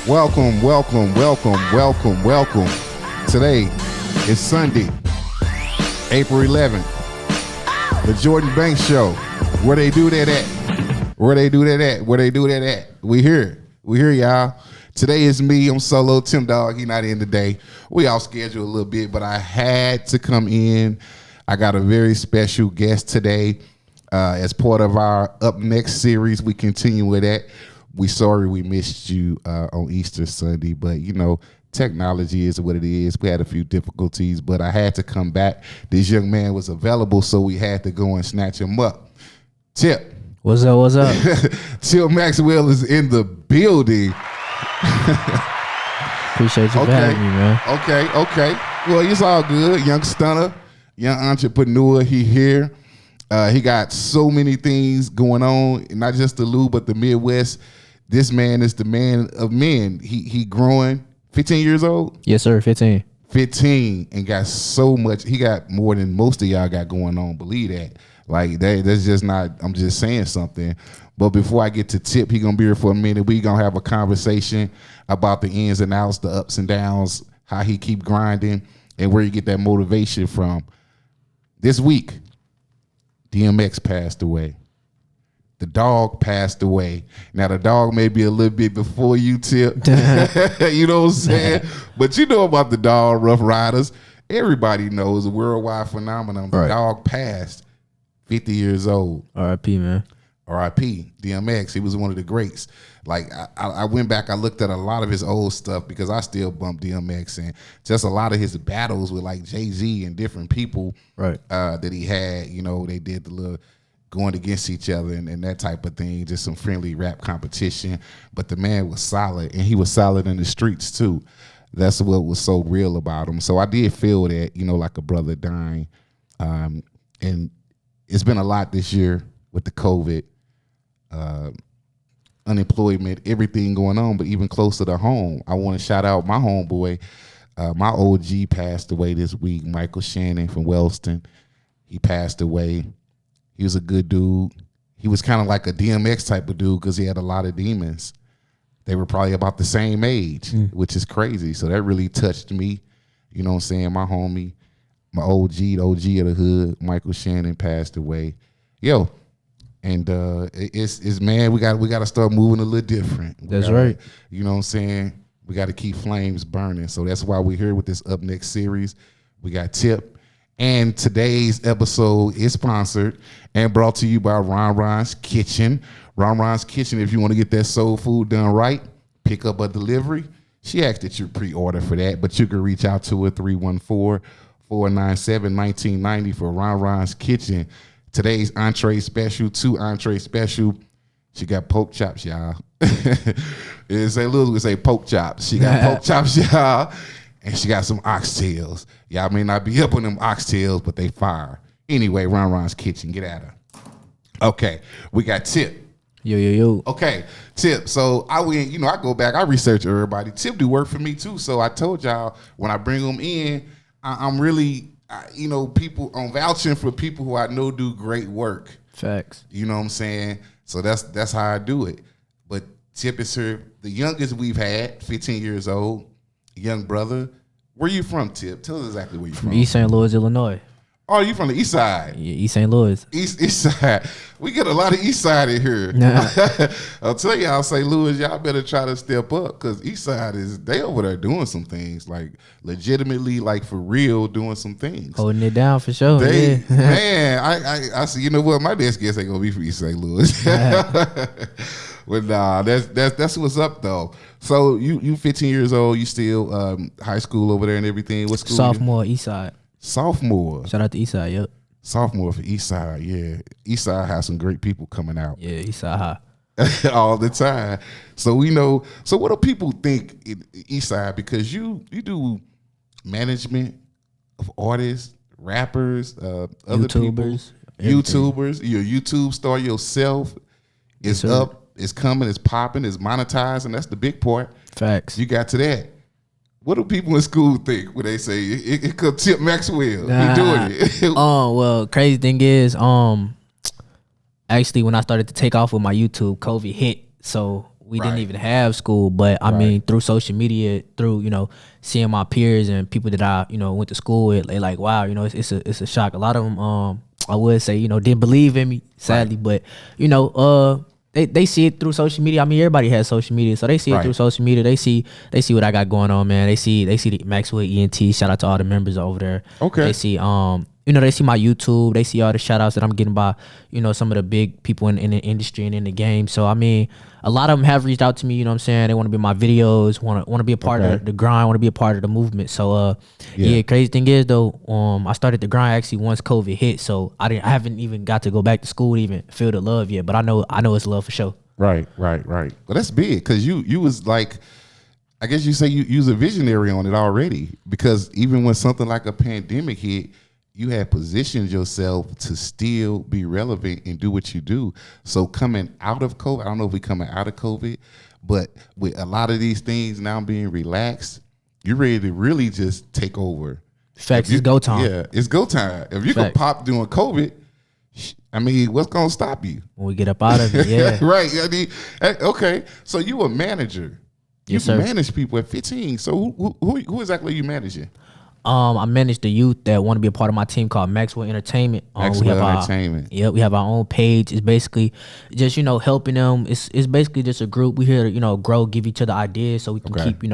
Welcome. Today is Sunday, April 11th. The Jordan Banks Show. Where they do that at? We here, y'all. Today is me. I'm solo. Tim Dog, he not in today. We all scheduled a little bit, but I had to come in. I got a very special guest today. As part of our Up Next series, we continue with that. We sorry we missed you on Easter Sunday, but you know, technology is what it is. We had a few difficulties, but I had to come back. This young man was available, so we had to go and snatch him up. Tip. What's up? Tip Maxwell is in the building. Appreciate you for having me, man. Okay. Well, it's all good. Young stunner, young entrepreneur, he here. He got so many things going on, not just the Lou, but the Midwest. This man is the man of men. He growing. 15 years old? Yes, sir. 15. 15 and got so much. He got more than most of y'all got going on. Believe that. Like that's just not. I'm just saying something. But before I get to Tip, he gonna be here for a minute. We gonna have a conversation about the ins and outs, the ups and downs, how he keep grinding, and where you get that motivation from. This week, DMX passed away. The dog passed away. Now, the dog may be a little bit before you, Tip. You know what I'm saying? But you know about the dog, Rough Riders. Everybody knows a worldwide phenomenon. The dog passed 50 years old. R.I.P., man. R.I.P. DMX. He was one of the greats. Like, I went back, I looked at a lot of his old stuff because I still bump DMX, and just a lot of his battles with like Jay-Z and different people that he had. You know, they did the little going against each other and that type of thing, just some friendly rap competition. But the man was solid, and he was solid in the streets too. That's what was so real about him. So I did feel that, you know, like a brother dying. And it's been a lot this year with the COVID, unemployment, everything going on, but even closer to home. I want to shout out my homeboy. My OG passed away this week, Michael Shannon from Wellston. He passed away. He was a good dude. He was kind of like a DMX type of dude because he had a lot of demons. They were probably about the same age, which is crazy. So that really touched me. You know what I'm saying? My homie, my the OG of the hood, Michael Shannon, passed away. Yo, and it's man, we got to start moving a little different. That's right. You know what I'm saying? We got to keep flames burning. So that's why we're here with this Up Next series. We got Tip. And today's episode is sponsored and brought to you by Ron Ron's Kitchen. Ron Ron's Kitchen, if you want to get that soul food done right, pick up a delivery. She asked that you pre-order for that, but you can reach out to her 314-497-1990 for Ron Ron's Kitchen. Today's entree special, 2 entree special. She got pork chops, y'all. It's a pork chops. She got pork chops, y'all. And she got some oxtails. Y'all may not be up on them oxtails, but they fire. Anyway, Ron Ron's Kitchen. Get at her. Okay, we got Tip. Yo. Okay, Tip. So I go back. I research everybody. Tip do work for me too. So I told y'all when I bring them in, I'm really, people, I'm vouching for people who I know do great work. Facts. You know what I'm saying? So that's how I do it. But Tip is her, the youngest we've had, 15 years old. Young brother. Where you from, Tip? Tell us exactly where you from. East St. Louis, Illinois. Oh, you from the east side? Yeah, East St. Louis. East side. We get a lot of east side in here. Nah. I'll tell y'all, St. Louis, y'all better try to step up because east side they over there doing some things, like legitimately, like for real doing some things. Holding it down for sure. Man, I see. You know what? My next guest ain't gonna be from East St. Louis. But nah, that's what's up though. So you 15 years old, you still high school over there and everything. What school? Sophomore, East Side. Sophomore. Shout out to East Side, yep. Sophomore for East Side, yeah. East Side has some great people coming out. Yeah, East Side high. All the time. So we know. So what do people think in East Side? Because you do management of artists, rappers, other YouTubers, people. YouTubers. Your YouTube star yourself is up. It's coming, it's popping, it's monetized, and that's the big part. Facts. You got to that. What do people in school think when they say it could Tip Maxwell? He doing it. Well, crazy thing is, actually when I started to take off with my YouTube, COVID hit. So we didn't even have school, but I mean, through social media, through, seeing my peers and people that I, went to school with, they like, wow, it's a shock. A lot of them, I would say, didn't believe in me, sadly, but, they see it through social media. I mean, everybody has social media, so they see it through social media. They see what I got going on, man. They see the Maxwell ENT. Shout out to all the members over there. Okay. They see, they see my YouTube. They see all the shout outs that I'm getting by, some of the big people in the industry and in the game. So, I mean, a lot of them have reached out to me, you know what I'm saying? They want to be in my videos, want to be a part of the grind, want to be a part of the movement. So, crazy thing is, though, I started the grind actually once COVID hit. So, I haven't even got to go back to school to even feel the love yet. But I know it's love for sure. Right. Well, that's big because you was like, I guess you say you was a visionary on it already, because even when something like a pandemic hit, you had positioned yourself to still be relevant and do what you do. So coming out of COVID, I don't know if we coming out of COVID, but with a lot of these things now being relaxed, you're ready to really just take over. Facts, it's go time. Yeah, it's go time. If you can pop during COVID, I mean, what's going to stop you? When we get up out of it, yeah. Right. I mean, okay, so you a manager. Yes, you sir. manage people at 15. So who exactly are you managing? I manage the youth that want to be a part of my team called Maxwell Entertainment. Maxwell Entertainment. We have our own page. It's basically just, helping them. It's basically just a group. We here to, grow, give each other ideas so we can keep,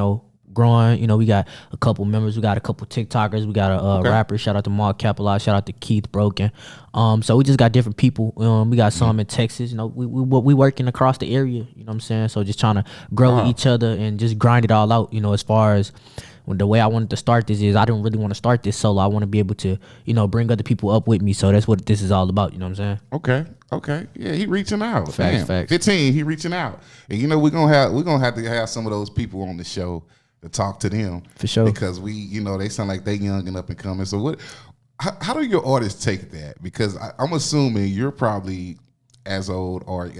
growing. We got a couple members. We got a couple TikTokers. We got a rapper. Shout out to Mark Capella. Shout out to Keith Broken. So we just got different people. We got some in Texas. We working across the area. You know what I'm saying? So just trying to grow each other and just grind it all out. As far as the way I wanted to start this is I didn't really want to start this solo. I want to be able to, bring other people up with me. So that's what this is all about. You know what I'm saying? Okay. Yeah, he reaching out. Facts. 15, he reaching out. And we're gonna have to have some of those people on the show to talk to them. For sure. Because they sound like they young and up and coming. So how do your artists take that? Because I'm assuming you're probably as old or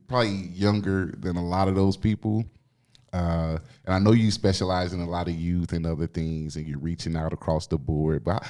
probably younger than a lot of those people. And I know you specialize in a lot of youth and other things, and you're reaching out across the board. But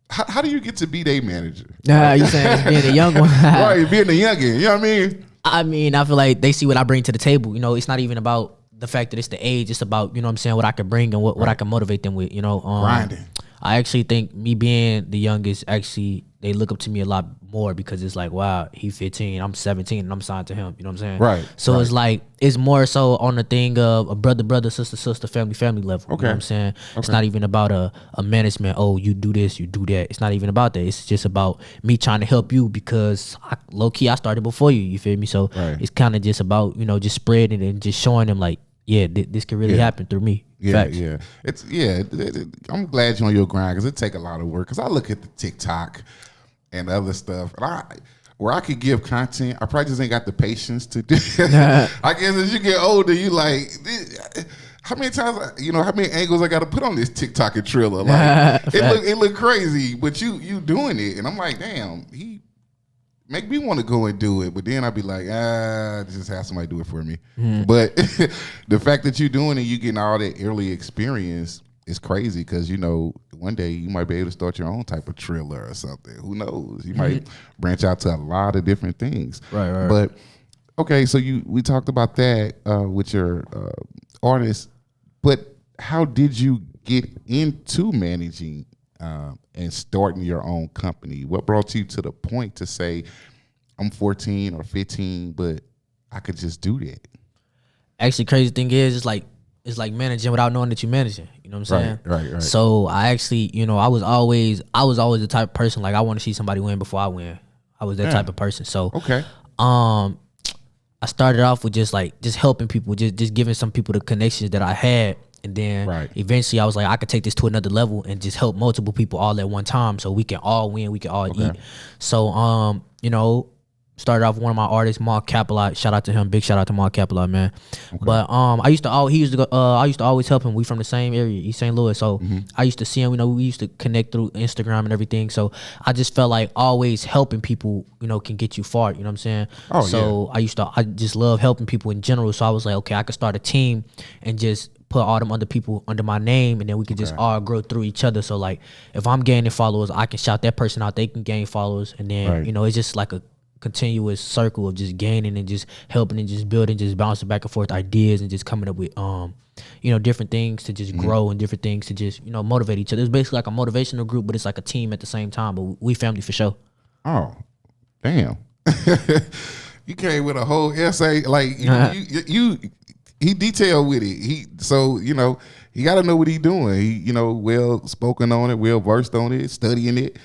how do you get to be their manager? You saying being a young one? Right, being a youngin'. You know what I mean? I mean, I feel like they see what I bring to the table. It's not even about the fact that it's the age. It's about, what I can bring and what I can motivate them with. Grinding. I actually think me being the youngest, actually, they look up to me a lot more because it's like, wow, he's 15, I'm 17, and I'm signed to him. You know what I'm saying? Right. So it's like, it's more so on the thing of a brother, sister, family level. Okay. You know what I'm saying? It's not even about a management, oh, you do this, you do that. It's not even about that. It's just about me trying to help you because low-key, I started before you feel me? So it's kind of just about, just spreading and just showing them like, yeah, this could really happen through me. Yeah, Facts. yeah. I'm glad you're on your grind because it take a lot of work. Because I look at the TikTok and other stuff, and where I could give content, I probably just ain't got the patience to do. I guess as you get older, you like, how many times, how many angles I got to put on this TikTok and Triller? Like, it look crazy, but you doing it, and I'm like, damn, he make me want to go and do it, but then I'd be like, just have somebody do it for me. But the fact that you're doing it, you getting all that early experience is crazy because, one day you might be able to start your own type of Triller or something. Who knows? You might branch out to a lot of different things. Right. But, okay, so we talked about that with your artists, but how did you get into managing and starting your own company? What brought you to the point to say, I'm 14 or 15, but I could just do that? Actually, crazy thing is, it's like managing without knowing that you're managing. You know what I'm saying? Right. So I actually, I was always the type of person, like I want to see somebody win before I win. I was that type of person. So I started off with just helping people, just giving some people the connections that I had. And then eventually I was like, I could take this to another level and just help multiple people all at one time so we can all win, we can all eat. So, started off with one of my artists, Mark Capella. Shout out to him. Big shout out to Mark Capella, man. But I used to always help him. We from the same area, East St. Louis. So I used to see him, we used to connect through Instagram and everything. So I just felt like always helping people, can get you far. You know what I'm saying? I just love helping people in general. So I was like, okay, I could start a team and just put all them other people under my name, and then we could just all grow through each other. So like, if I'm gaining followers, I can shout that person out. They can gain followers, and then it's just like a continuous circle of just gaining and just helping and just building, just bouncing back and forth ideas and just coming up with different things to just grow and different things to just motivate each other. It's basically like a motivational group, but it's like a team at the same time. But we family for sure. Oh, damn! You came with a whole essay, like he detailed with it. He got to know what he's doing. He well spoken on it, well versed on it, studying it.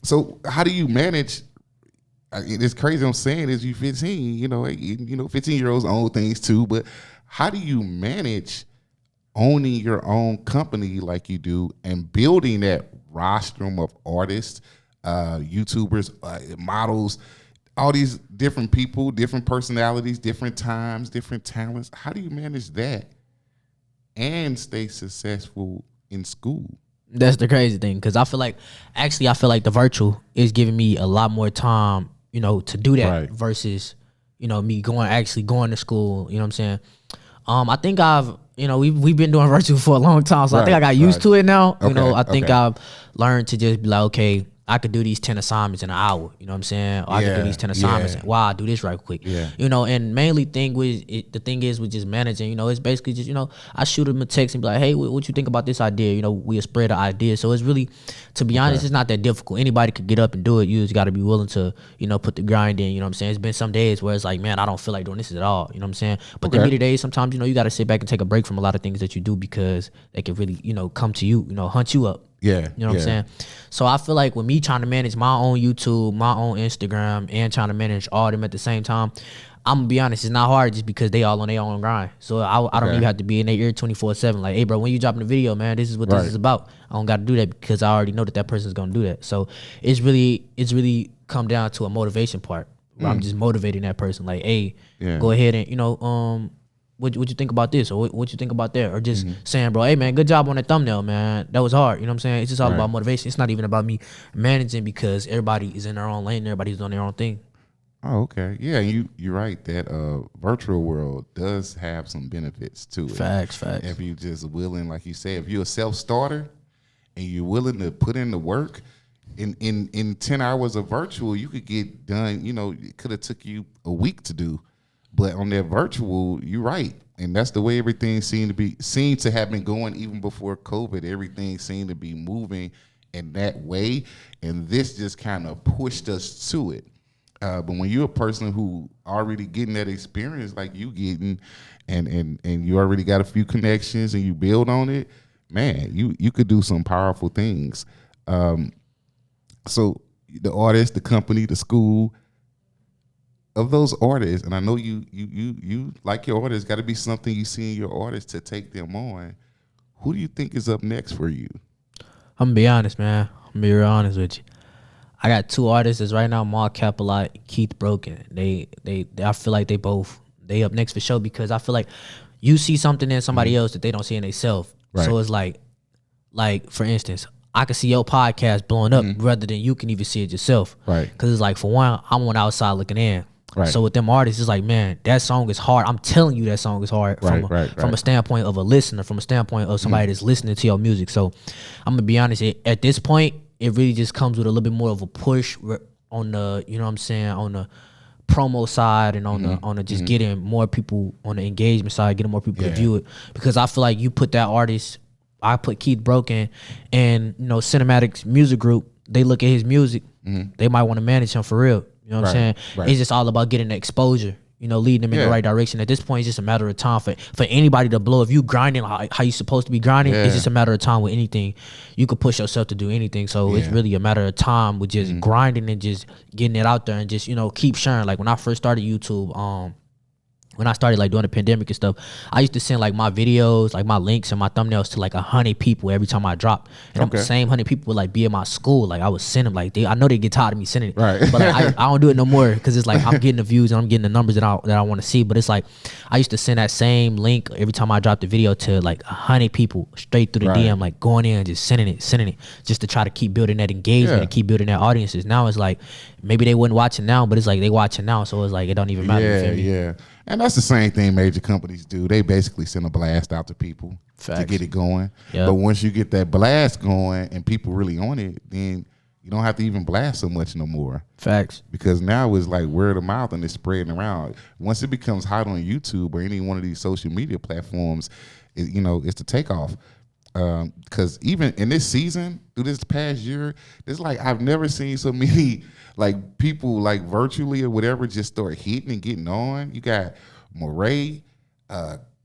So how do you manage? It's crazy. I'm saying is you 15. 15-year-olds own things too, but how do you manage owning your own company like you do and building that rostrum of artists, YouTubers, models, all these different people, different personalities, different times, different talents? How do you manage that and stay successful in school? That's the crazy thing, because I feel like the virtual is giving me a lot more time, to do that versus, me going to school. You know what I'm saying? I think we've been doing virtual for a long time, so I think I got used to it now. I think I've learned to just be like, okay, I could do these 10 assignments in an hour. You know what I'm saying? Or I could do these 10 assignments. Wow, I do this right quick. Yeah. And mainly the thing is with just managing, it's basically just, I shoot them a text and be like, hey, what you think about this idea? We spread the idea. So it's really, to be honest, it's not that difficult. Anybody could get up and do it. You just got to be willing to, put the grind in. You know what I'm saying? It's been some days where it's like, man, I don't feel like doing this at all. You know what I'm saying? But the many days, sometimes, you got to sit back and take a break from a lot of things that you do because they can really, come to you, hunt you up. Yeah. You know what I'm saying? So I feel like with me trying to manage my own YouTube, my own Instagram, and trying to manage all of them at the same time, I'm going to be honest, it's not hard just because they all on their own grind. So I don't even have to be in their ear 24/7. Like, hey, bro, when you dropping a video, man, this is what this is about. I don't got to do that because I already know that person's going to do that. So it's really come down to a motivation part where I'm just motivating that person. Like, hey, go ahead and, what you think about this, or what you think about that, or just saying, bro, hey man, good job on that thumbnail, man. That was hard. You know what I'm saying? It's just all about motivation. It's not even about me managing because everybody is in their own lane. Everybody's doing their own thing. Oh, okay. Yeah, you're right. That virtual world does have some benefits to it. Facts. If you just willing, like you said, if you're a self-starter and you're willing to put in the work, in 10 hours of virtual, you could get done. It could have took you a week to do. But on that virtual, you're right. And that's the way everything seemed to have been going even before COVID. Everything seemed to be moving in that way. And this just kind of pushed us to it. But when you're a person who already getting that experience like you getting and you already got a few connections and you build on it, man, you could do some powerful things. So the artist, the company, the school, of those artists, and I know you like your artists, got to be something you see in your artists to take them on. Who do you think is up next for you? I'm gonna be honest, man. I'm gonna be real honest with you. I got two artists that's right now, Mark Capelot, Keith Broken. They I feel like they up next for sure because I feel like you see something in somebody else that they don't see in themselves. Right. So it's like for instance, I can see your podcast blowing up rather than you can even see it yourself. Right. Because it's like, for one, I'm on the outside looking in. Right. So with them artists, it's like, man, that song is hard. I'm telling you that song is hard from a standpoint of a listener, from a standpoint of somebody that's listening to your music. So I'm going to be honest, at this point, it really just comes with a little bit more of a push on the, you know what I'm saying, on the promo side and on the just getting more people on the engagement side, getting more people to view it. Because I feel like you put that artist, I put Keith Broken and, Cinematics Music Group, they look at his music, they might want to manage him for real. You know what I'm saying? Right. It's just all about getting the exposure, leading them in the right direction. At this point, it's just a matter of time for anybody to blow. If you grinding how you supposed to be grinding, it's just a matter of time with anything. You could push yourself to do anything. So it's really a matter of time with just grinding and just getting it out there and just, keep sharing. Like when I first started YouTube, when I started doing the pandemic and stuff, I used to send my videos, my links and my thumbnails to 100 people every time I drop. And the same 100 people would be in my school. I would send them I know they get tired of me sending it, but I don't do it no more because it's I'm getting the views and I'm getting the numbers that I want to see. But it's I used to send that same link every time I dropped the video to 100 people straight through the DM, going in and just sending it just to try to keep building that engagement and keep building that audiences. Now it's maybe they wouldn't watch it now, but it's they watching now, so it's it don't even matter. Yeah. And that's the same thing major companies do. They basically send a blast out to people to get it going. Yep. But once you get that blast going and people really on it, then You don't have to even blast so much no more. Facts. Because now it's like word of mouth and it's spreading around. Once it becomes hot on YouTube or any one of these social media platforms, it's the takeoff. Because even in this season, through this past year, it's like I've never seen so many like people like virtually or whatever just start hitting and getting on. You got Moray,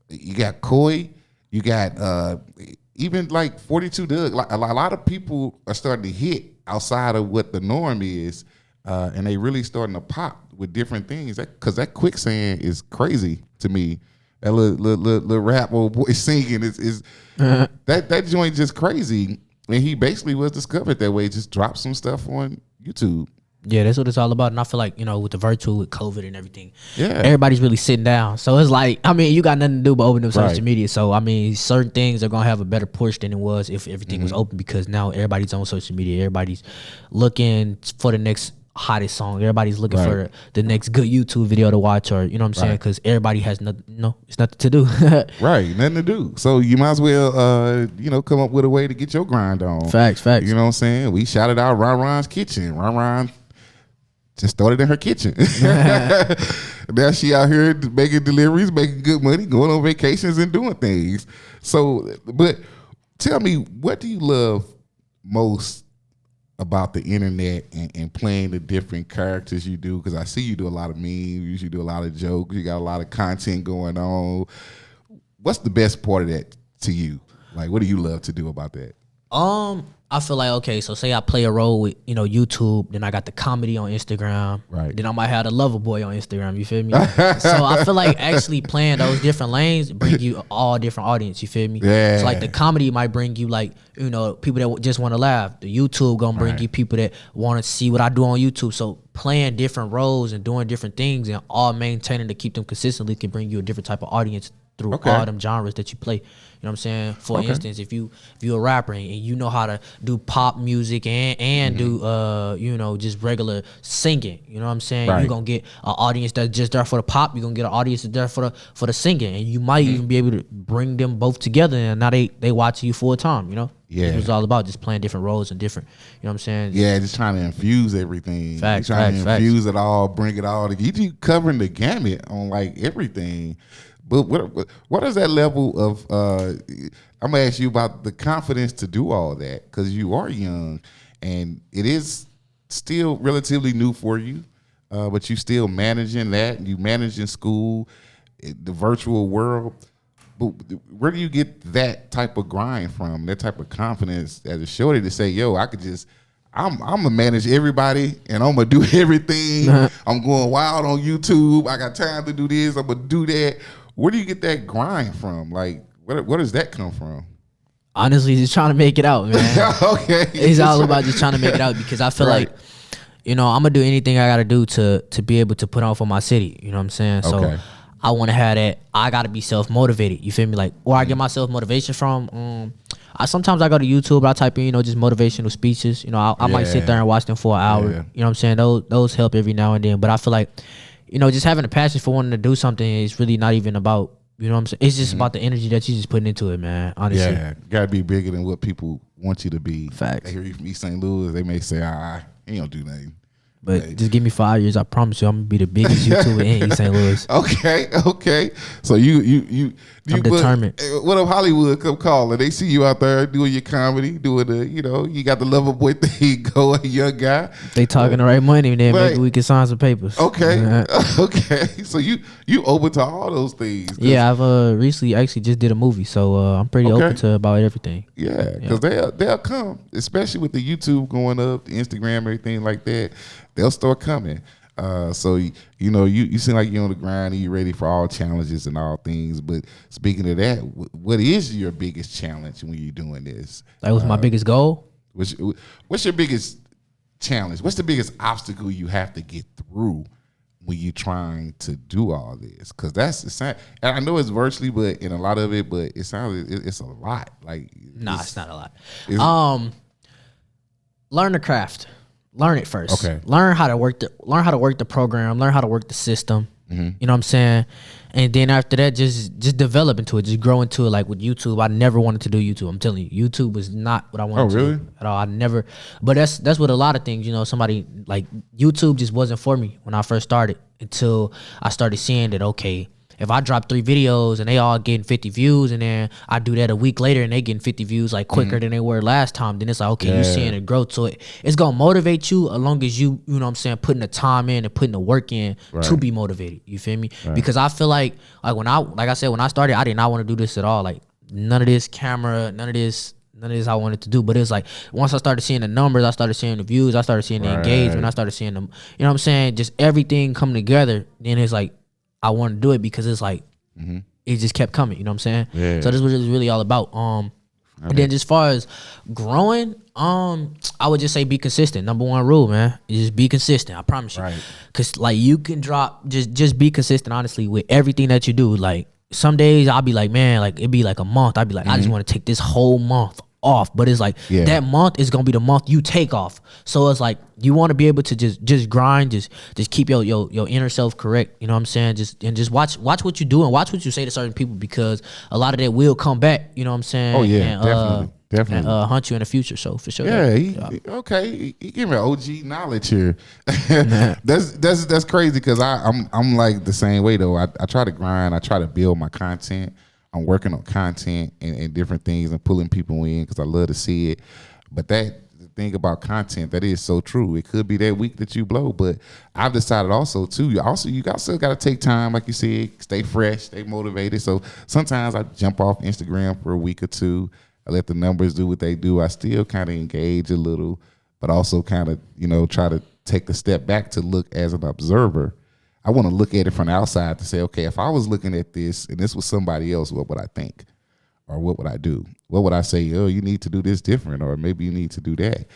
you got Coy, you got even like 42 Doug. Like a lot of people are starting to hit outside of what the norm is, and they really starting to pop with different things. Because that quicksand is crazy to me. That little rap old boy singing is that joint just crazy. And he basically was discovered that way. Just dropped some stuff on YouTube. Yeah, that's what it's all about. And I feel like, with the virtual, with COVID and everything, yeah, everybody's really sitting down. So it's like, you got nothing to do but open up social media. So, certain things are going to have a better push than it was if everything was open, because now everybody's on social media. Everybody's looking for the next hottest song. Everybody's looking for the next good YouTube video to watch, or, you know what I'm saying? Because everybody has nothing, it's nothing to do. Right, nothing to do. So you might as well, come up with a way to get your grind on. Facts. You know what I'm saying? We shouted out Ron Ron's kitchen. Ron just started in her kitchen. Now she out here making deliveries, making good money, going on vacations and doing things. So, but tell me, what do you love most about the internet and playing the different characters you do? Because I see you do a lot of memes, you do a lot of jokes, you got a lot of content going on. What's the best part of that to you? Like, what do you love to do about that? I feel like, okay, so say I play a role with, YouTube, then I got the comedy on Instagram. Right. Then I might have the lover boy on Instagram, you feel me? So I feel like actually playing those different lanes bring you all different audience, you feel me? Yeah. So like the comedy might bring you like, people that just want to laugh. The YouTube gonna bring you people that want to see what I do on YouTube. So playing different roles and doing different things and all maintaining to keep them consistently can bring you a different type of audience through all them genres that you play. You know what I'm saying? For instance, if you a rapper and you know how to do pop music and do just regular singing, you know what I'm saying? You're gonna get an audience that's just there for the pop, you're gonna get an audience that's there for the singing, and you might even be able to bring them both together, and now they watch you full time, Yeah. It was all about just playing different roles and different, you know what I'm saying? Yeah, just trying to infuse everything. Facts. Trying to infuse it all, bring it all together. You covering the gamut on like everything. But what is that level of? I'm gonna ask you about the confidence to do all that, because you are young, and it is still relatively new for you. But you still managing that, and you managing school, the virtual world. But where do you get that type of grind from? That type of confidence as a shorty to say, "Yo, I'm gonna manage everybody, and I'm gonna do everything. I'm going wild on YouTube. I got time to do this. I'm gonna do that." Where do you get that grind from? Like, where does that come from? Honestly, just trying to make it out, man. Okay. It's all about just trying to make it out, because I feel like, I'm going to do anything I got to do to be able to put on for my city. You know what I'm saying? So I want to have that. I got to be self-motivated. You feel me? Like, where I get my self-motivation from, sometimes I go to YouTube, I type in, just motivational speeches. I might sit there and watch them for an hour. Yeah. You know what I'm saying? Those help every now and then. But I feel like, just having a passion for wanting to do something is really not even about, you know what I'm saying? It's just about the energy that you just putting into it, man, honestly. Yeah, gotta be bigger than what people want you to be. Facts. They hear you from East St. Louis, they may say, he don't do nothing. But just give me 5 years, I promise you, I'm gonna be the biggest YouTuber in East St. Louis. Okay. So you I'm determined. What if Hollywood come calling? They see you out there doing your comedy, doing the, you got the lover boy thing going, young guy. They talking the right money, then maybe we can sign some papers. Okay. Okay. So you open to all those things. Yeah, I've recently actually just did a movie, so I'm pretty open to about everything. Yeah, because they'll come, especially with the YouTube going up, the Instagram, everything like that. They'll start coming. So you seem like you're on the grind and you're ready for all challenges and all things. But speaking of that, what is your biggest challenge when you're doing this? That was my biggest goal. What's your biggest challenge? What's the biggest obstacle you have to get through when you're trying to do all this? Because and I know it's virtually, but in a lot of it, but it sounds it's a lot. Like it's not a lot. Learn the craft. Learn it first. Okay. Learn how to work the program. Learn how to work the system. You know what I'm saying? And then after that, just develop into it, just grow into it. Like with YouTube, I never wanted to do YouTube. I'm telling you, YouTube was not what I wanted to do at all. I never, but that's what a lot of things, you know, somebody like YouTube just wasn't for me when I first started until I started seeing that, okay, if I drop 3 videos and they all getting 50 views and then I do that a week later and they getting 50 views like quicker than they were last time, then it's like, okay, you seeing it growth. So it's going to motivate you as long as you know what I'm saying, putting the time in and putting the work in to be motivated. You feel me? Because I feel like when I started, I did not want to do this at all. Like none of this camera, none of this I wanted to do. But it's like once I started seeing the numbers, I started seeing the views, I started seeing the engagement, I started seeing them, you know what I'm saying, just everything coming together. Then it's like I want to do it because it's like it just kept coming, you know what I'm saying? Yeah. So this was really all about. And then as far as growing, I would just say be consistent. Number 1 rule, man, is just be consistent. I promise you. Cause like you can drop, just be consistent, honestly, with everything that you do. Like some days I'll be like, man, like it'd be like a month. I'd be like, I just want to take this whole month off, but it's like that month is gonna be the month you take off. So it's like you want to be able to just grind, just keep your inner self correct. You know what I'm saying? Just watch what you do and watch what you say to certain people, because a lot of that will come back. You know what I'm saying? Oh yeah, and, definitely. And hunt you in the future. So for sure. Yeah, okay. He give me OG knowledge here. That's crazy because I'm like the same way though. I try to grind. I try to build my content. I'm working on content and different things and pulling people in because I love to see it. But the thing about content, that is so true. It could be that week that you blow, but I've decided also too. You still got to take time, like you said, stay fresh, stay motivated. So sometimes I jump off Instagram for a week or two. I let the numbers do what they do. I still kind of engage a little, but also kind of try to take a step back to look as an observer. I want to look at it from the outside to say, okay, if I was looking at this and this was somebody else, what would I think? Or what would I do? What would I say? Oh, you need to do this different, or maybe you need to do that,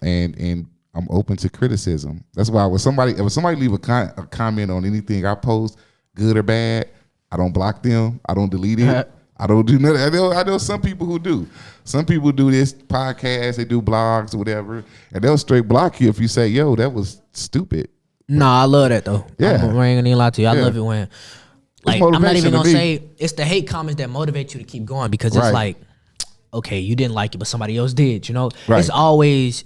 and I'm open to criticism. That's why if somebody leave a comment on anything I post, good or bad, I don't block them. I don't delete it. I don't do nothing. I know some people who do. Some people do this podcast, they do blogs or whatever, and they'll straight block you if you say, yo, that was stupid. Nah, I love that though. Yeah. I ain't gonna even lie to you. I love it when, like, I'm not even gonna say it's the hate comments that motivate you to keep going, because it's like, okay, you didn't like it, but somebody else did, It's always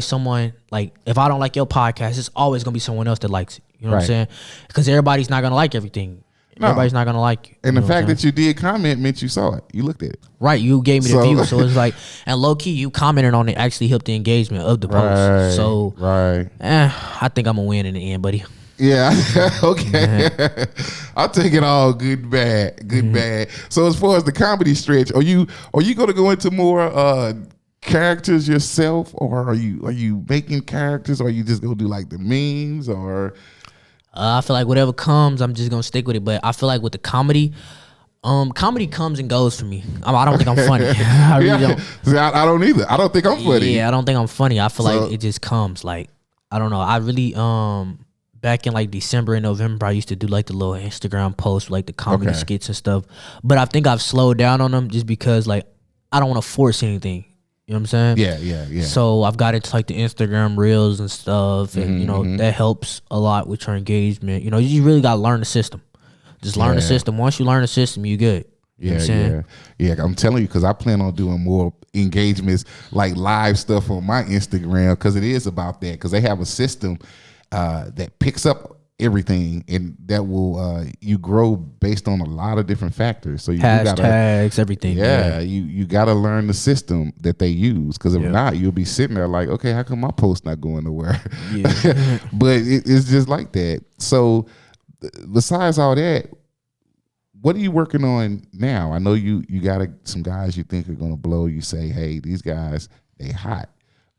someone, like, if I don't like your podcast, it's always gonna be someone else that likes it. You know what I'm saying? Because everybody's not gonna like everything. No. Everybody's not gonna like you. And the fact that you did comment meant you saw it. You looked at it. Right. You gave me the view. So it's like, and low key, you commented on it actually helped the engagement of the post. So I think I'm gonna win in the end, buddy. Yeah. Okay. I'll take it all good, bad, bad. So as far as the comedy stretch, are you gonna go into more characters yourself, or are you making characters, or are you just gonna do like the memes, or? I feel like whatever comes, I'm just gonna stick with it. But I feel like with the comedy, comedy comes and goes for me. I don't think I'm funny. I really don't. See, I don't either. I don't think I'm funny. Yeah, I don't think I'm funny. I feel like it just comes. Like, I don't know. I really back in like December and November, I used to do like the little Instagram posts, like the comedy skits and stuff. But I think I've slowed down on them just because like I don't want to force anything. You know what I'm saying? Yeah. So I've got into like the Instagram reels and stuff, and that helps a lot with your engagement. You really gotta learn the system. Just learn the system. Once you learn the system, you good. You know what I'm saying? Yeah. I'm telling you, because I plan on doing more engagements, like live stuff on my Instagram, because it is about that. Because they have a system that picks up everything, and that will you grow based on a lot of different factors. So you hashtags, everything. Yeah, you got to learn the system that they use, because if not, you'll be sitting there like, okay, how come my post not going nowhere? Yeah. But it's just like that. So besides all that, what are you working on now? I know you got some guys you think are gonna blow. You say, hey, these guys, they hot.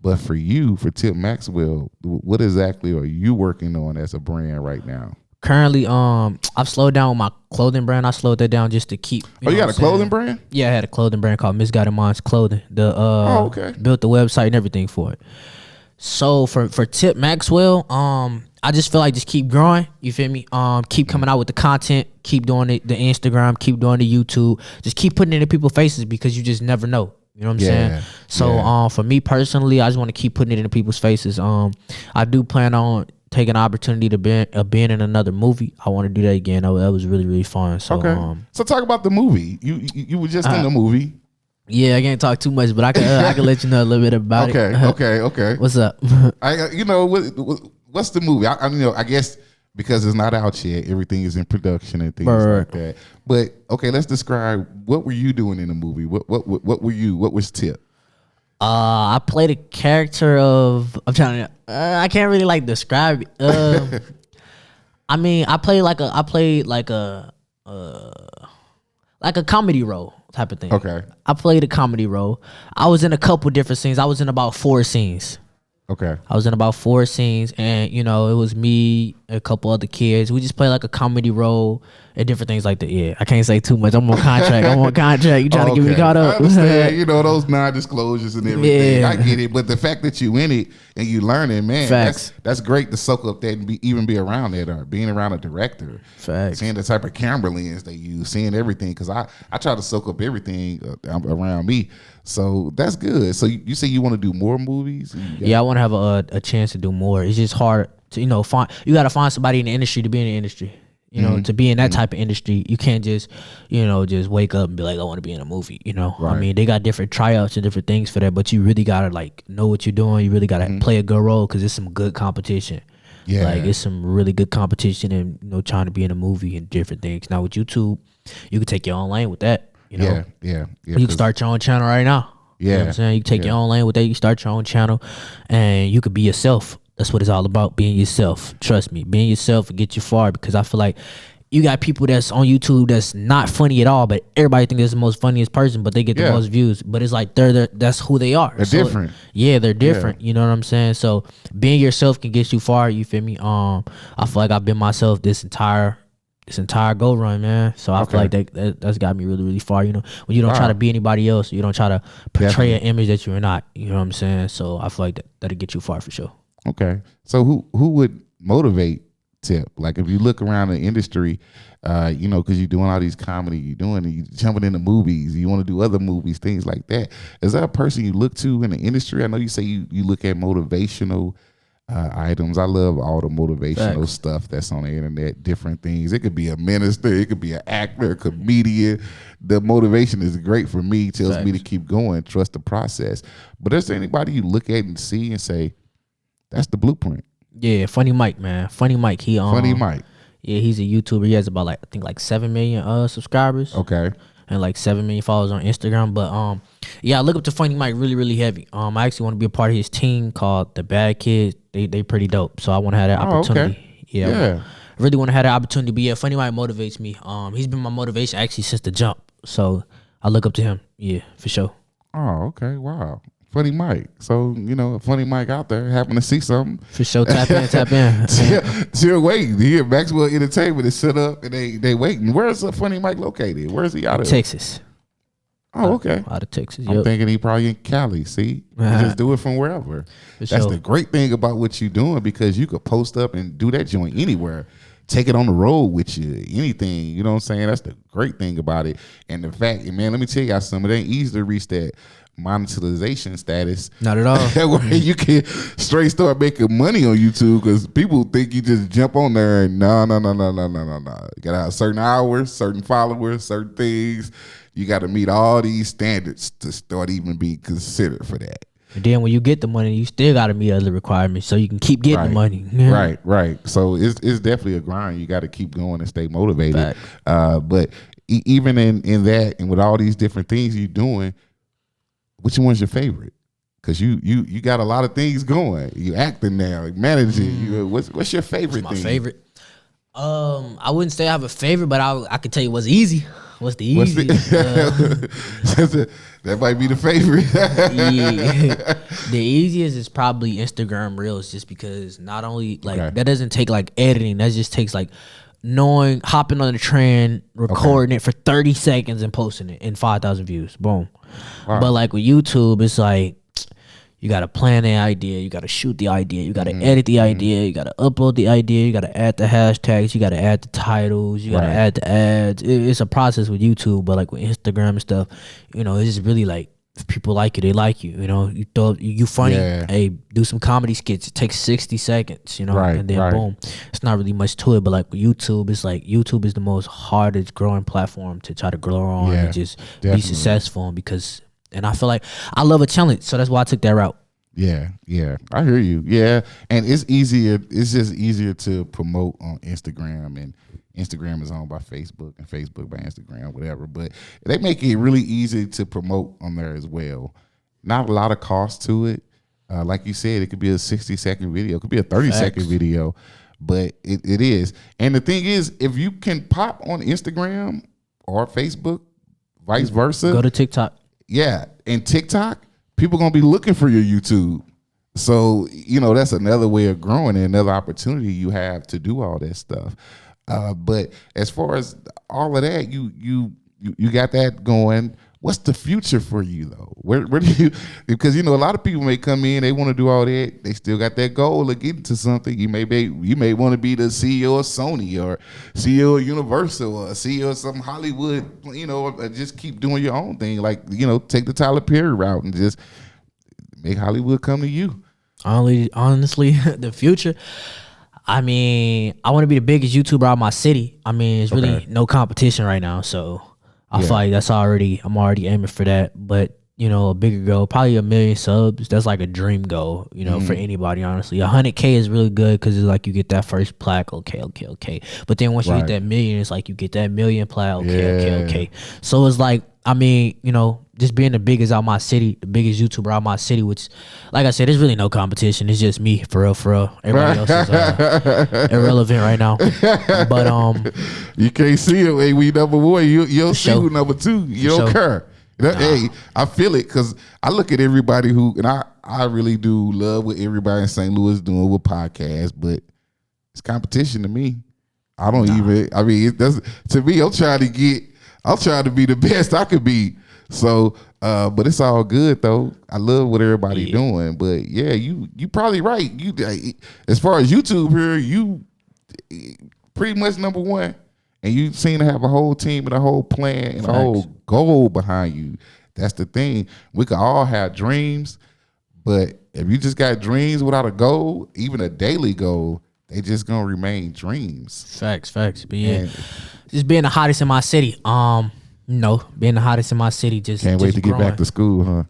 But for you, for Tip Maxwell, what exactly are you working on as a brand right now? Currently, I've slowed down with my clothing brand. I slowed that down just to keep. You got a clothing brand? Yeah, I had a clothing brand called MISGUIDED Clothing. Built the website and everything for it. So for Tip Maxwell, I just feel like just keep growing. You feel me? Keep coming out with the content. Keep doing the Instagram. Keep doing the YouTube. Just keep putting it in people's faces, because you just never know. You know what I'm saying? So for me personally, I just want to keep putting it in people's faces. I do plan on taking an opportunity to being in another movie. I want to do that again. That was really, really fun. So, so talk about the movie. You were just in the movie. Yeah, I can't talk too much, but I can let you know a little bit about it. Okay. What's up? What's the movie? I guess because it's not out yet, everything is in production and things like that. But okay, let's describe what were you doing in the movie? What were you? What was Tip? I played a character of. I'm trying to. I can't really like describe it. I mean, I played like a comedy role type of thing. Okay. I played a comedy role. I was in a couple different scenes. I was in about 4 scenes. Okay. I was in about 4 scenes, and it was me, a couple other kids. We just played like a comedy role and different things like that. Yeah, I can't say too much. I'm on contract. You trying to get me caught up? I understand. Those non-disclosures and everything. Yeah. I get it, but the fact that you in it and you learning, man, that's great to soak up that and even be around that, or being around a director. Facts. Seeing the type of camera lens they use, seeing everything, because I try to soak up everything around me. So that's good. So you say you want to do more movies? Yeah, I want to have a chance to do more. It's just hard to find. You got to find somebody in the industry to be in the industry. To be in that type of industry, you can't just just wake up and be like, I want to be in a movie. Right. I mean, they got different tryouts and different things for that, but you really gotta know what you're doing. You really gotta play a good role, because it's some good competition. Yeah, it's some really good competition, and trying to be in a movie and different things. Now with YouTube, you can take your own lane with that. Yeah. You can start your own channel right now. Yeah, you know what I'm saying, you can take your own lane with that. You can start your own channel, and you could be yourself. That's what it's all about, being yourself. Trust me, being yourself will get you far, because I feel like you got people that's on YouTube that's not funny at all, but everybody thinks they're the most funniest person, but they get the most views. But it's like that's who they are. They're different. Yeah, they're different. You know what I'm saying? So being yourself can get you far. You feel me? I feel like I've been myself this entire go run, man. So I feel like that's got me really, really far. When you don't try to be anybody else, you don't try to portray an image that you're not. You know what I'm saying? So I feel like that'll get you far for sure. Okay. So who would motivate Tip? Like, if you look around the industry, because you're doing all these comedy, you jumping into movies, you want to do other movies, things like that. Is that a person you look to in the industry? I know you say you look at motivational items. I love all the motivational stuff that's on the internet, different things. It could be a minister, it could be an actor, a comedian. The motivation is great for me, tells me to keep going, trust the process. But is there anybody you look at and see and say, that's the blueprint? Yeah, Funny Mike, man. Funny Mike. Funny Mike. Yeah, he's a YouTuber. He has about I think 7 million subscribers. Okay. And 7 million followers on Instagram. But I look up to Funny Mike really, really heavy. I actually want to be a part of his team called the Bad Kids. They pretty dope. So I want to have that opportunity. Okay. Yeah. I really want to have that opportunity. But yeah, Funny Mike motivates me. He's been my motivation actually since the jump. So I look up to him. Yeah, for sure. Oh, okay. Wow. Funny Mike. So, a Funny Mike out there happen to see something. For sure. Tap in. Still waiting. Here, Maxwell Entertainment is set up and they waiting. Where's the Funny Mike located? Where's he out of? Texas. Oh, okay. Out of Texas. I'm thinking he probably in Cali. See? You just do it from wherever. That's the great thing about what you're doing, because you could post up and do that joint anywhere. Take it on the road with you, anything. You know what I'm saying? That's the great thing about it. And the fact, man, let me tell y'all something. It ain't easy to reach that monetization status. Not at all. Where you can straight start making money on YouTube, because people think you just jump on there and no. You gotta have certain hours, certain followers, certain things. You gotta meet all these standards to start even being considered for that. And then when you get the money, you still gotta meet other requirements so you can keep getting the money. Right. So it's definitely a grind. You gotta keep going and stay motivated. But even in that, and with all these different things you're doing, which one's your favorite? Because you got a lot of things going. You acting now, managing. What's your favorite thing? My favorite. I wouldn't say I have a favorite, but I could tell you what's easy. What's the easiest? That might be the favorite. Yeah. The easiest is probably Instagram Reels, just because not only that doesn't take editing. That just takes hopping on the trend, recording it for 30 seconds and posting it in 5,000 views. Boom. Wow. But with YouTube, it's you got to plan the idea, you got to shoot the idea, you got to edit the idea, you got to upload the idea, you got to add the hashtags, you got to add the titles, you got to add the ads. It's a process with YouTube, but with Instagram and stuff, it's just really if people like you, they like you. You know, you funny. Yeah. Hey, do some comedy skits. It takes 60 seconds. You know, and then boom. It's not really much to it. But like YouTube, it's like YouTube is the most hardest growing platform to try to grow on and just be successful on and I feel like I love a challenge, so that's why I took that route. Yeah, I hear you. Yeah, and it's easier. It's just easier to promote on Instagram, and Instagram is owned by Facebook, and Facebook by Instagram, whatever. But they make it really easy to promote on there as well. Not a lot of cost to it. Like you said, it could be a 60-second video, it could be a 30-second video, but it is. And the thing is, if you can pop on Instagram or Facebook, vice versa, go to TikTok. Yeah, and TikTok, people gonna be looking for your YouTube. So, that's another way of growing and another opportunity you have to do all that stuff. But as far as all of that, you got that going. What's the future for you though? Where do you? Because a lot of people may come in, they want to do all that. They still got that goal of getting to something. You may want to be the CEO of Sony or CEO of Universal or CEO of some Hollywood. Or just keep doing your own thing. Like take the Tyler Perry route and just make Hollywood come to you. Honestly, the future. I mean, I want to be the biggest YouTuber out of my city. I mean, it's really no competition right now, so I feel like I'm already aiming for that. But a bigger goal, probably 1 million subs. That's like a dream goal, for anybody. Honestly, 100K is really good because it's like you get that first plaque. Okay. But then once you get that million, it's like you get that million plaque. Okay. So it's like, I mean, just being the biggest out my city, the biggest YouTuber out my city, which, like I said, there's really no competition. It's just me, for real. Everybody else is irrelevant right now. But you can't see it. Hey, we number one. You'll see who number two. You don't care. Hey, I feel it because I look at everybody and I really do love what everybody in St. Louis doing with podcasts, but it's competition to me. I don't even. I mean, to me. I'm trying to be the best I could be. So, but it's all good though. I love what everybody doing. But yeah, you probably right. You as far as YouTube here, you pretty much number one, and you seem to have a whole team and a whole plan and a whole goal behind you. That's the thing. We could all have dreams, but if you just got dreams without a goal, even a daily goal, they just gonna remain dreams. Facts. But yeah, just being the hottest in my city. Being the hottest in my city can't wait to get back to school, huh?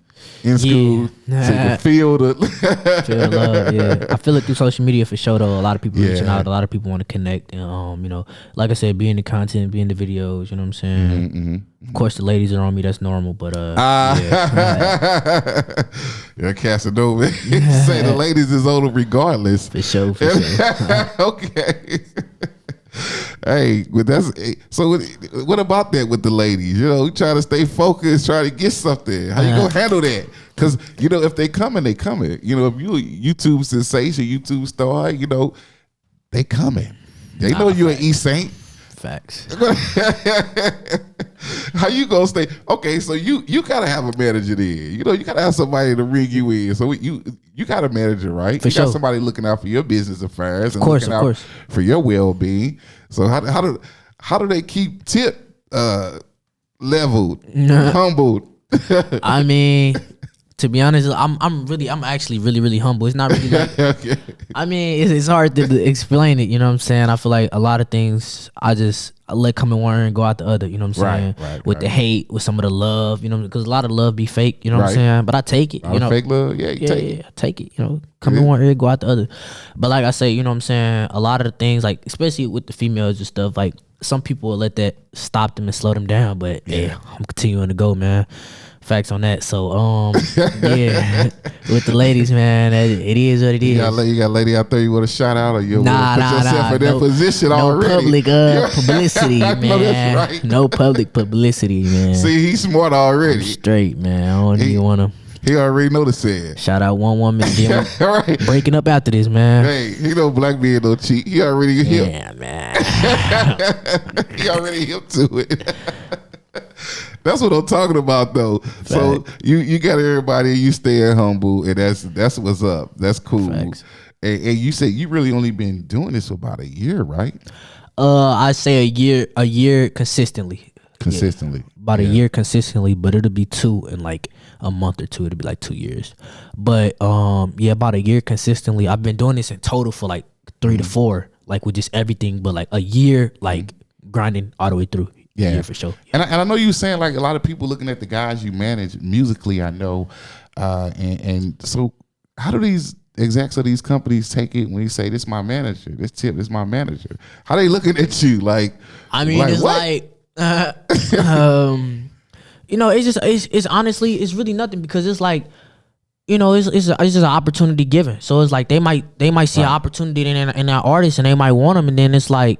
In school, so you can feel the love. Yeah, I feel it through social media for sure. Though a lot of people reaching out, a lot of people want to connect, and like I said, being the content, being the videos. You know what I'm saying? Of course, the ladies are on me. That's normal, but you're Casanova. Say the ladies is on them regardless. For sure. Okay. Hey, but so. What about that with the ladies? We try to stay focused, try to get something. How you gonna handle that? Because if they coming, they coming. If you a YouTube sensation, YouTube star, they coming. They know you an East Saint. Facts. How you gonna stay? Okay, so you gotta have a manager there. You gotta have somebody to ring you in. So you got a manager, right? For sure. Got somebody looking out for your business affairs and of looking course. out for your well being. So how do they keep Tip leveled, humbled? I mean, to be honest, I'm actually really humble. It's not really like, okay. I mean, it's hard to explain it. You know what I'm saying? I feel like a lot of things I let come in one and go out the other. You know what I'm saying? Right. With the hate, with some of the love, because a lot of love be fake. You know what I'm saying? But I take it. Fake love, I take it. Come in one ear, go out the other. But like I say, you know what I'm saying? A lot of the things, like especially with the females and stuff, like some people will let that stop them and slow them down. But hey, I'm continuing to go, man. Facts on that. So with the ladies, man, it is what it is. You got a lady out there you want to shout out, or you want to put yourself in that position already? No public publicity, man. No, that's right. No public publicity, man. See, he's smart already. I'm straight, man. I don't even want to. He already know the said. Shout out one woman. Right. Breaking up after this, man. Hey, he know black men don't cheat. He already hip. Yeah, man. He already hip to it. That's what I'm talking about, though. Facts. So you got everybody, you staying humble, and that's what's up. That's cool. And you said you really only been doing this for about a year, right? I say a year consistently. consistently. About a year consistently, but it'll be 2 in like a month or 2. It'll be like 2 years. But about a year consistently. I've been doing this in total for like 3 to 4, like with just everything, but like a year, like grinding all the way through. Yeah, for sure. And I know you saying like a lot of people looking at the guys you manage musically, I know, and so how do these execs of these companies take it when you say, "This my manager, this Tip is my manager"? How they looking at you? Like, I mean, it's what? Like, it's honestly, it's really nothing, because it's like, it's just an opportunity given. So it's like they might see an opportunity in that artist, and they might want them, and then it's like,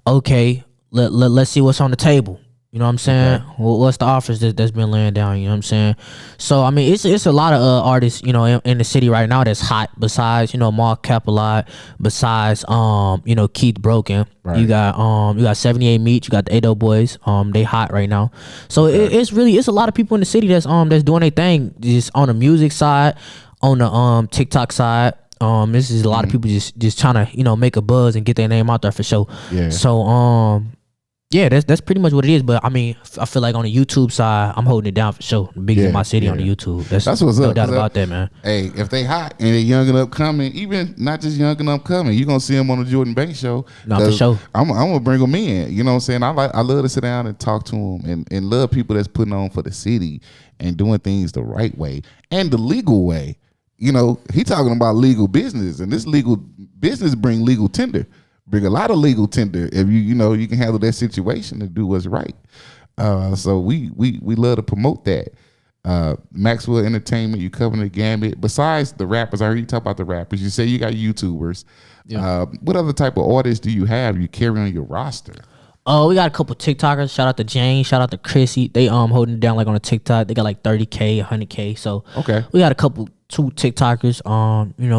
okay, let's see what's on the table. You know what I'm saying? Okay. What's the offers that's been laying down? You know what I'm saying? So I mean, it's a lot of artists, in the city right now that's hot. Besides, Mark Capalot, besides Keith Broken, right. You got 78 Meat, you got the Ado Boys. They hot right now. So it's a lot of people in the city that's doing their thing, just on the music side, on the TikTok side. This is a lot of people just trying to make a buzz and get their name out there for sure. Yeah. So yeah, that's pretty much what it is. But I mean, I feel like on the YouTube side, I'm holding it down for sure. The biggest in my city on the YouTube. That's what's no up. No doubt about that, man. Hey, if they hot and they young and upcoming, even not just young and upcoming, you're gonna see them on the Jordan Banks show. No, for sure. I'm gonna bring them in. You know what I'm saying? I love to sit down and talk to them and love people that's putting on for the city and doing things the right way and the legal way. He talking about legal business, and this legal business bring legal tender. Bring a lot of legal tender if you can handle that situation and do what's right. So we love to promote that. Maxwell Entertainment, you cover the gamut. Besides the rappers, I heard you talk about the rappers. You say you got YouTubers. Yeah. What other type of artists do you have you carry on your roster? We got a couple TikTokers. Shout out to Jane. Shout out to Chrissy. They holding it down like on a TikTok. They got like 30K, 100K. So okay, we got two TikTokers.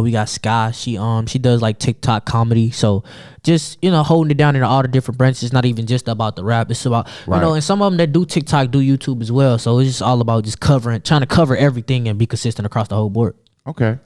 We got Sky. She does like TikTok comedy. So just holding it down in all the different branches. It's not even just about the rap. It's about and some of them that do TikTok do YouTube as well. So it's just all about just trying to cover everything and be consistent across the whole board. Okay.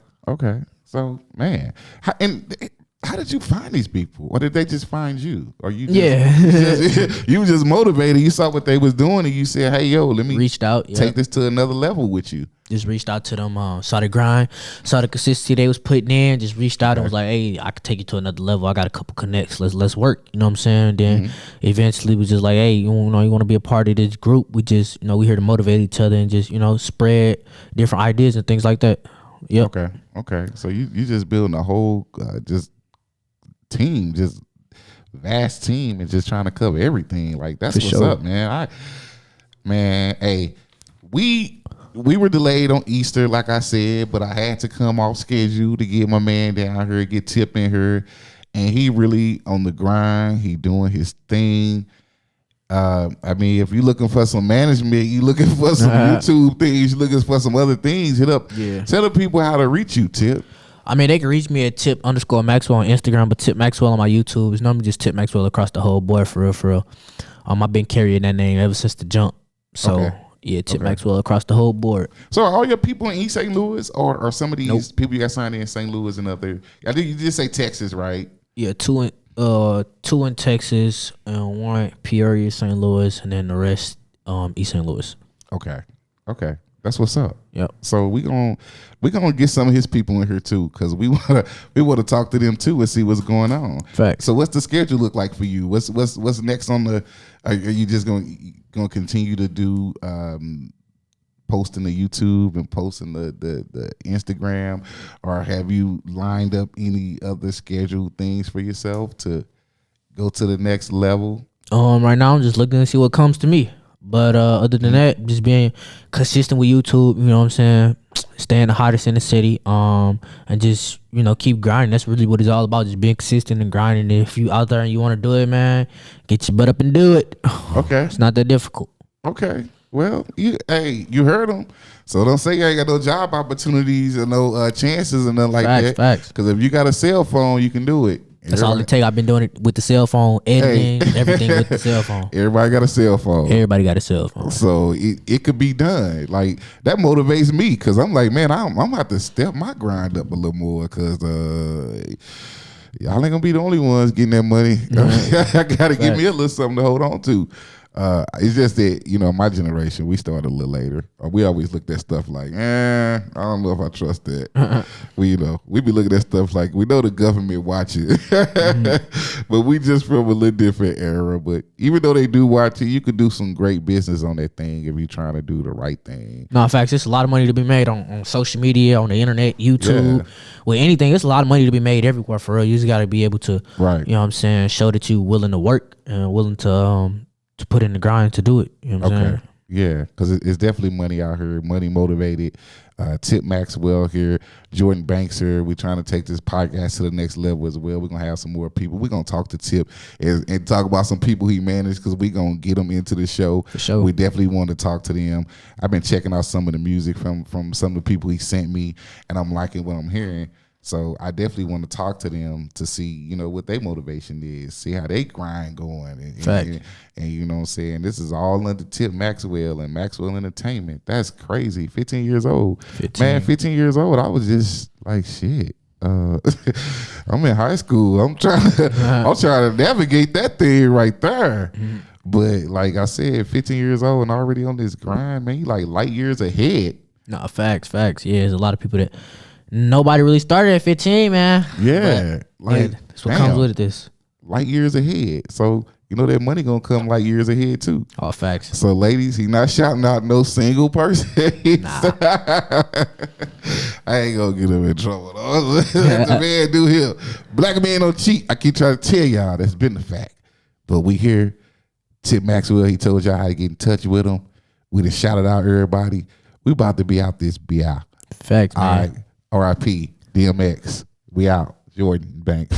So man, how did you find these people? Or did they just find you? Or you you were just motivated. You saw what they was doing and you said, hey, yo, let me reached out, take this to another level with you. Just reached out to them, saw the grind, saw the consistency they was putting in, just reached out and was like, hey, I could take you to another level. I got a couple connects. Let's work. You know what I'm saying? Then eventually was just like, hey, you want to be a part of this group? We just, we here to motivate each other and just, spread different ideas and things like that. Yep. Okay. So you just building a whole just team, just vast team, and just trying to cover everything. Like that's what's up, man. Hey, we were delayed on Easter, like I said, but I had to come off schedule to get my man down here, get Tip in here, and he really on the grind. He doing his thing. I mean, if you're looking for some management, you looking for some YouTube things, you looking for some other things, hit up. Yeah. Tell the people how to reach you, Tip. I mean, they can reach me at Tip_Maxwell on Instagram, but Tip Maxwell on my YouTube. It's normally just Tip Maxwell across the whole board, for real. I've been carrying that name ever since the jump. So, yeah, Tip Maxwell across the whole board. So, are all your people in East St. Louis, or are some of these people you got signed in St. Louis and other? I think you just say Texas, right? Yeah, two in Texas, and one Peoria, St. Louis, and then the rest East St. Louis. Okay. That's what's up. Yep. So we gonna get some of his people in here too, because we wanna talk to them too and see what's going on. Facts. So what's the schedule look like for you? What's next on the? Are you just gonna continue to do posting the YouTube and posting the Instagram, or have you lined up any other scheduled things for yourself to go to the next level? Right now I'm just looking to see what comes to me. But other than that, just being consistent with YouTube, you know what I'm saying? Staying the hottest in the city, and just, keep grinding. That's really what it's all about, just being consistent and grinding. If you out there and you want to do it, man, get your butt up and do it. Okay. It's not that difficult. Okay. Well, you heard them. So don't say you ain't got no job opportunities or no chances and nothing like that. Facts. Because if you got a cell phone, you can do it. That's all it takes. I've been doing it with the cell phone, editing, everything with the cell phone. Everybody got a cell phone. So it could be done. Like, that motivates me, because I'm like, man, I'm going to have to step my grind up a little more, because y'all ain't going to be the only ones getting that money. I got to give me a little something to hold on to. It's just that, my generation, we started a little later. We always looked at stuff like, I don't know if I trust that. We be looking at stuff like, we know the government watching, but we just from a little different era. But even though they do watch it, you could do some great business on that thing if you're trying to do the right thing. No, in fact, it's a lot of money to be made on social media, on the internet, YouTube, with anything. It's a lot of money to be made everywhere for real. You just got to be able to, right. You know what I'm saying, show that you willing to work and willing to put in the grind to do it. You know what I'm saying? Yeah, because it's definitely money out here, money motivated. Tip Maxwell here, Jordan Banks here. We're trying to take this podcast to the next level as well. We're going to have some more people. We're going to talk to Tip and talk about some people he managed because we're going to get them into the show. For sure. We definitely want to talk to them. I've been checking out some of the music from some of the people he sent me, and I'm liking what I'm hearing. So I definitely want to talk to them to see, what their motivation is, see how they grind going. And you know what I'm saying? This is all under Tip Maxwell and Maxwell Entertainment. That's crazy. 15 years old. 15 years old. I was just like, shit. I'm in high school. I'm trying to navigate that thing right there. Mm-hmm. But like I said, 15 years old and already on this grind, man, you like light years ahead. No, facts. Yeah, there's a lot of people that nobody really started at 15, man. Yeah. That's what comes with this. Light years ahead. So, that money gonna come light years ahead too. All facts. So ladies, he not shouting out no single person. Nah. I ain't gonna get him in trouble. The man do him. Black men don't cheat. I keep trying to tell y'all that's been the fact. But we hear Tip Maxwell, he told y'all how to get in touch with him. We done shouted out everybody. We about to be out this BI. Facts, man. All right. RIP, DMX. We out. Jordan Banks.